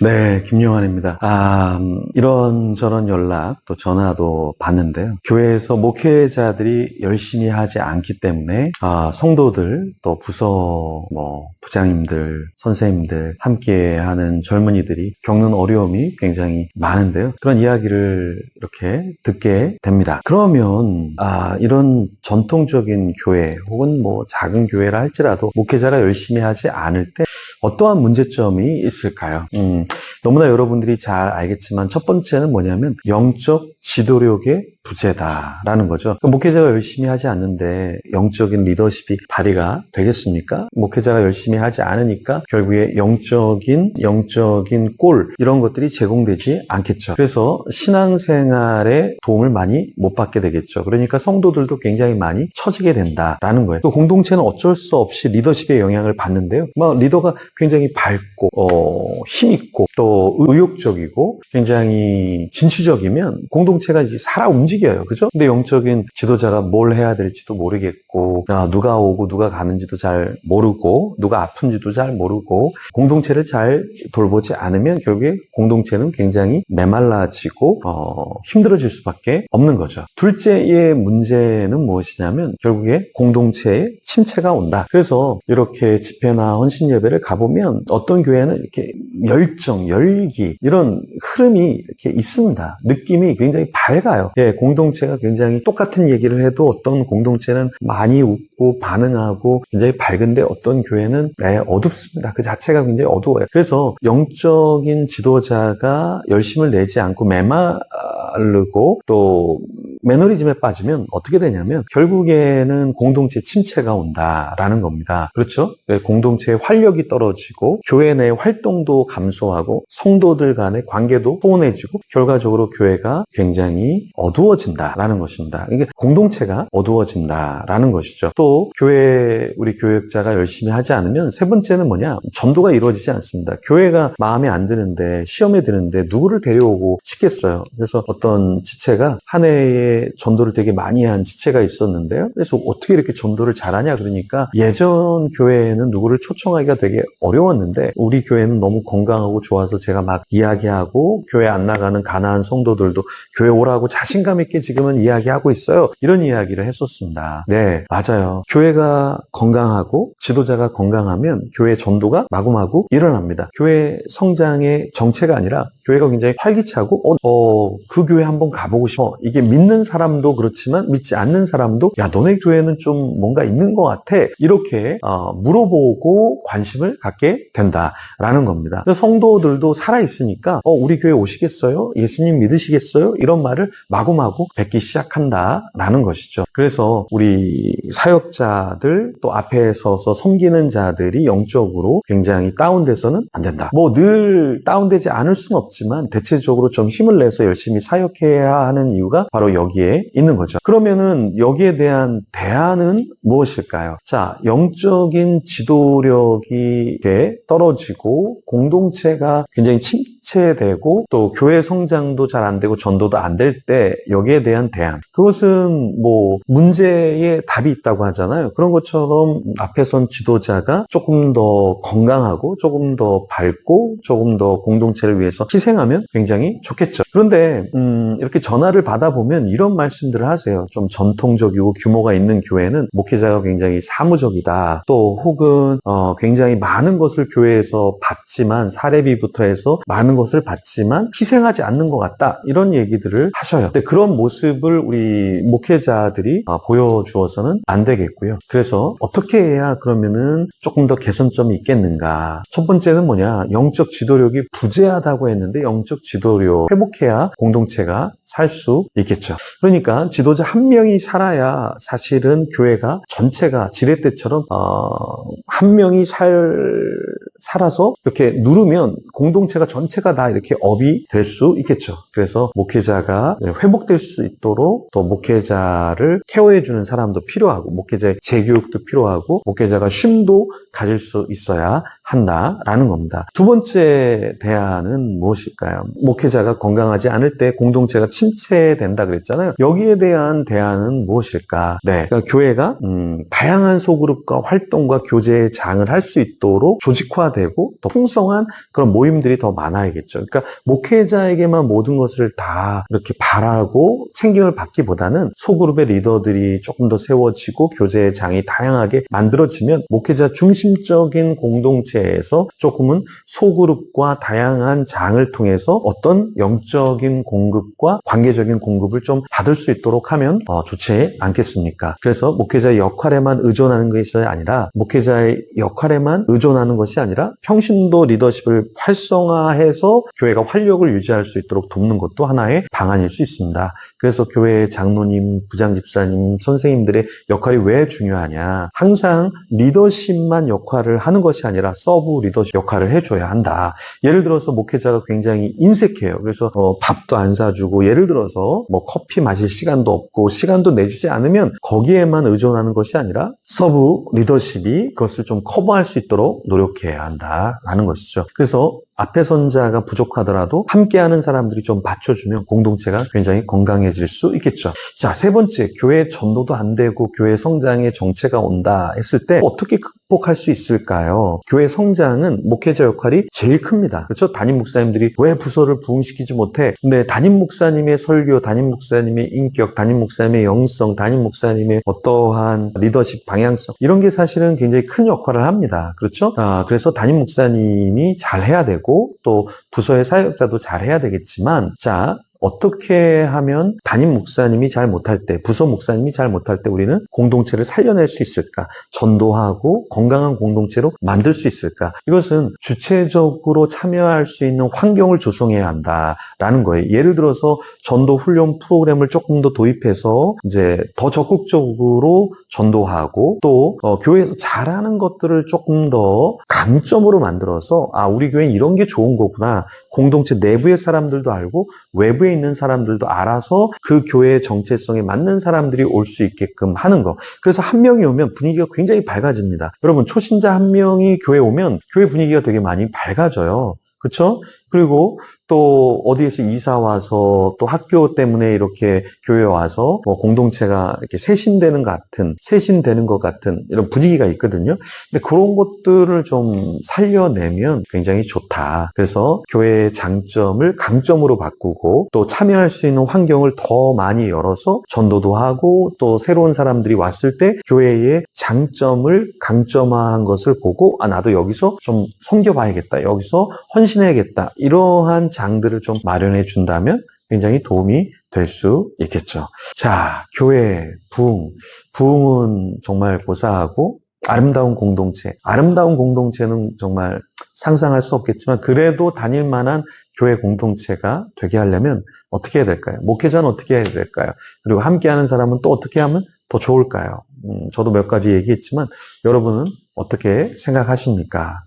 네, 김용환입니다. 이런저런 연락, 또 전화도 받는데요. 교회에서 목회자들이 열심히 하지 않기 때문에, 성도들, 또 부장님들, 선생님들, 함께 하는 젊은이들이 겪는 어려움이 굉장히 많은데요. 그런 이야기를 이렇게 듣게 됩니다. 그러면, 이런 전통적인 교회, 혹은 작은 교회라 할지라도 목회자가 열심히 하지 않을 때 어떠한 문제점이 있을까요? 너무나 여러분들이 잘 알겠지만 첫 번째는 뭐냐면 영적 지도력의 부재다라는 거죠. 목회자가 열심히 하지 않는데 영적인 리더십이 발휘가 되겠습니까? 목회자가 열심히 하지 않으니까 결국에 영적인 꼴 이런 것들이 제공되지 않겠죠. 그래서 신앙생활에 도움을 많이 못 받게 되겠죠. 그러니까 성도들도 굉장히 많이 처지게 된다라는 거예요. 또 공동체는 어쩔 수 없이 리더십의 영향을 받는데요. 리더가 굉장히 밝고 힘있고 또 의욕적이고 굉장히 진취적이면 공동체가 이제 살아 움직여요. 그죠? 근데 영적인 지도자가 뭘 해야 될지도 모르겠고 누가 오고 누가 가는지도 잘 모르고 누가 아픈지도 잘 모르고 공동체를 잘 돌보지 않으면 결국에 공동체는 굉장히 메말라지고 힘들어질 수밖에 없는 거죠. 둘째의 문제는 무엇이냐면 결국에 공동체에 침체가 온다. 그래서 이렇게 집회나 헌신 예배를 가보면 어떤 교회는 이렇게 열정, 열기 이런 흐름이 이렇게 있습니다. 느낌이 굉장히 밝아요. 공동체가 굉장히 똑같은 얘기를 해도 어떤 공동체는 많이 웃고 반응하고 굉장히 밝은데 어떤 교회는 어둡습니다. 그 자체가 굉장히 어두워요. 그래서 영적인 지도자가 열심을 내지 않고 메마르고 또 매너리즘에 빠지면 어떻게 되냐면 결국에는 공동체 침체가 온다라는 겁니다. 그렇죠? 공동체의 활력이 떨어지고 교회 내 활동도 감소하고 성도들 간의 관계도 소원해지고 결과적으로 교회가 굉장히 어두워진다라는 것입니다. 이게 공동체가 어두워진다라는 것이죠. 또 우리 교역자가 열심히 하지 않으면 세 번째는 뭐냐? 전도가 이루어지지 않습니다. 교회가 마음에 안 드는데 시험에 드는데 누구를 데려오고 싶겠어요. 그래서 어떤 지체가 한 해에 전도를 되게 많이 한 지체가 있었는데요. 그래서 어떻게 이렇게 전도를 잘하냐 그러니까 예전 교회에는 누구를 초청하기가 되게 어려웠는데 우리 교회는 너무 건강하고 좋아서 제가 막 이야기하고 교회 안 나가는 가난한 성도들도 교회 오라고 자신감 있게 지금은 이야기하고 있어요. 이런 이야기를 했었습니다. 네, 맞아요. 교회가 건강하고 지도자가 건강하면 교회 전도가 마구마구 일어납니다. 교회 성장의 정체가 아니라 교회가 굉장히 활기차고 그 교회 한번 가보고 싶어. 이게 믿는 사람도 그렇지만 믿지 않는 사람도 야 너네 교회는 좀 뭔가 있는 것 같아. 이렇게 물어보고 관심을 갖게 된다라는 겁니다. 성도들도 살아있으니까 우리 교회 오시겠어요? 예수님 믿으시겠어요? 이런 말을 마구마구 뱉기 시작한다라는 것이죠. 그래서 우리 사역자들 또 앞에 서서 섬기는 자들이 영적으로 굉장히 다운돼서는 안 된다. 늘 다운되지 않을 수는 없지만 대체적으로 좀 힘을 내서 열심히 사역해야 하는 이유가 바로 여기에 있는 거죠. 그러면은 여기에 대한 대안은 무엇일까요? 자, 영적인 지도력이 떨어지고 공동체가 굉장히 침체되고 또 교회 성장도 잘 안 되고 전도도 안 될 때 여기에 대한 대안. 그것은 문제에 답이 있다고 하잖아요. 그런 것처럼 앞에 선 지도자가 조금 더 건강하고 조금 더 밝고 조금 더 공동체를 위해서 희생하면 굉장히 좋겠죠. 그런데 이렇게 전화를 받아보면 이런 말씀들을 하세요. 좀 전통적이고 규모가 있는 교회는 목회자가 굉장히 사무적이다. 또 혹은 굉장히 많은 것을 교회에서 받지만 사례비부터 해서 많은 것을 받지만 희생하지 않는 것 같다. 이런 얘기들을 하셔요. 근데 그런 모습을 우리 목회자들이 보여주어서는 안 되겠고요. 그래서 어떻게 해야 그러면은 조금 더 개선점이 있겠는가? 첫 번째는 뭐냐? 영적 지도력이 부재하다고 했는데 영적 지도력 회복해야 공동체가 살 수 있겠죠. 그러니까 지도자 한 명이 살아야 사실은 교회가 전체가 지렛대처럼 한 명이 살아서 이렇게 누르면 공동체가 전체가 다 이렇게 업이 될 수 있겠죠. 그래서 목회자가 회복될 수 있도록 또 목회자를 케어해주는 사람도 필요하고 목회자의 재교육도 필요하고 목회자가 쉼도 가질 수 있어야 한다라는 겁니다. 두 번째 대안은 무엇일까요? 목회자가 건강하지 않을 때 공동체가 침체된다 그랬잖아요. 여기에 대한 대안은 무엇일까? 네, 그러니까 교회가 다양한 소그룹과 활동과 교제의 장을 할 수 있도록 조직화 활성화되고 더 풍성한 그런 모임들이 더 많아야겠죠. 그러니까 목회자에게만 모든 것을 다 이렇게 바라고 챙김을 받기보다는 소그룹의 리더들이 조금 더 세워지고 교제의 장이 다양하게 만들어지면 목회자 중심적인 공동체에서 조금은 소그룹과 다양한 장을 통해서 어떤 영적인 공급과 관계적인 공급을 좀 받을 수 있도록 하면 좋지 않겠습니까? 그래서 목회자의 역할에만 의존하는 것이 아니라 목회자의 역할에만 의존하는 것이 아니라 평신도 리더십을 활성화해서 교회가 활력을 유지할 수 있도록 돕는 것도 하나의 방안일 수 있습니다. 그래서 교회의 장로님, 부장집사님, 선생님들의 역할이 왜 중요하냐? 항상 리더십만 역할을 하는 것이 아니라 서브 리더십 역할을 해줘야 한다. 예를 들어서 목회자가 굉장히 인색해요. 그래서 밥도 안 사주고 예를 들어서 뭐 커피 마실 시간도 없고 시간도 내주지 않으면 거기에만 의존하는 것이 아니라 서브 리더십이 그것을 좀 커버할 수 있도록 노력해야 한다라는 것이죠. 그래서 앞에 선자가 부족하더라도 함께하는 사람들이 좀 받쳐주면 공동체가 굉장히 건강해질 수 있겠죠. 자, 세 번째, 교회 전도도 안 되고 교회 성장에 정체가 온다 했을 때 어떻게 극복할 수 있을까요? 교회 성장은 목회자 역할이 제일 큽니다. 그렇죠? 담임 목사님들이 왜 부서를 부흥시키지 못해? 근데 담임 목사님의 설교, 담임 목사님의 인격, 담임 목사님의 영성, 담임 목사님의 어떠한 리더십 방향성 이런 게 사실은 굉장히 큰 역할을 합니다. 그렇죠? 그래서 담임 목사님이 잘 해야 되고 또 부서의 사역자도 잘 해야 되겠지만 자, 어떻게 하면 담임 목사님이 잘 못할 때, 부서 목사님이 잘 못할 때 우리는 공동체를 살려낼 수 있을까? 전도하고 건강한 공동체로 만들 수 있을까? 이것은 주체적으로 참여할 수 있는 환경을 조성해야 한다라는 거예요. 예를 들어서 전도 훈련 프로그램을 조금 더 도입해서 이제 더 적극적으로 전도하고 또 교회에서 잘하는 것들을 조금 더 강점으로 만들어서 우리 교회는 이런 게 좋은 거구나. 공동체 내부의 사람들도 알고 외부에 있는 사람들도 알아서 그 교회의 정체성에 맞는 사람들이 올 수 있게끔 하는 거. 그래서 한 명이 오면 분위기가 굉장히 밝아집니다. 여러분, 초신자 한 명이 교회 오면 교회 분위기가 되게 많이 밝아져요. 그렇죠? 그리고 또 어디에서 이사 와서 또 학교 때문에 이렇게 교회 와서 뭐 공동체가 이렇게 쇄신되는 것 같은 이런 분위기가 있거든요. 근데 그런 것들을 좀 살려내면 굉장히 좋다. 그래서 교회의 장점을 강점으로 바꾸고 또 참여할 수 있는 환경을 더 많이 열어서 전도도 하고 또 새로운 사람들이 왔을 때 교회의 장점을 강점화한 것을 보고 나도 여기서 좀 섬겨봐야겠다. 여기서 헌신해야겠다. 이러한 장들을 좀 마련해 준다면 굉장히 도움이 될 수 있겠죠. 자, 교회, 부흥은 정말 고사하고 아름다운 공동체는 정말 상상할 수 없겠지만 그래도 다닐 만한 교회 공동체가 되게 하려면 어떻게 해야 될까요? 목회자는 어떻게 해야 될까요? 그리고 함께하는 사람은 또 어떻게 하면 더 좋을까요? 저도 몇 가지 얘기했지만 여러분은 어떻게 생각하십니까?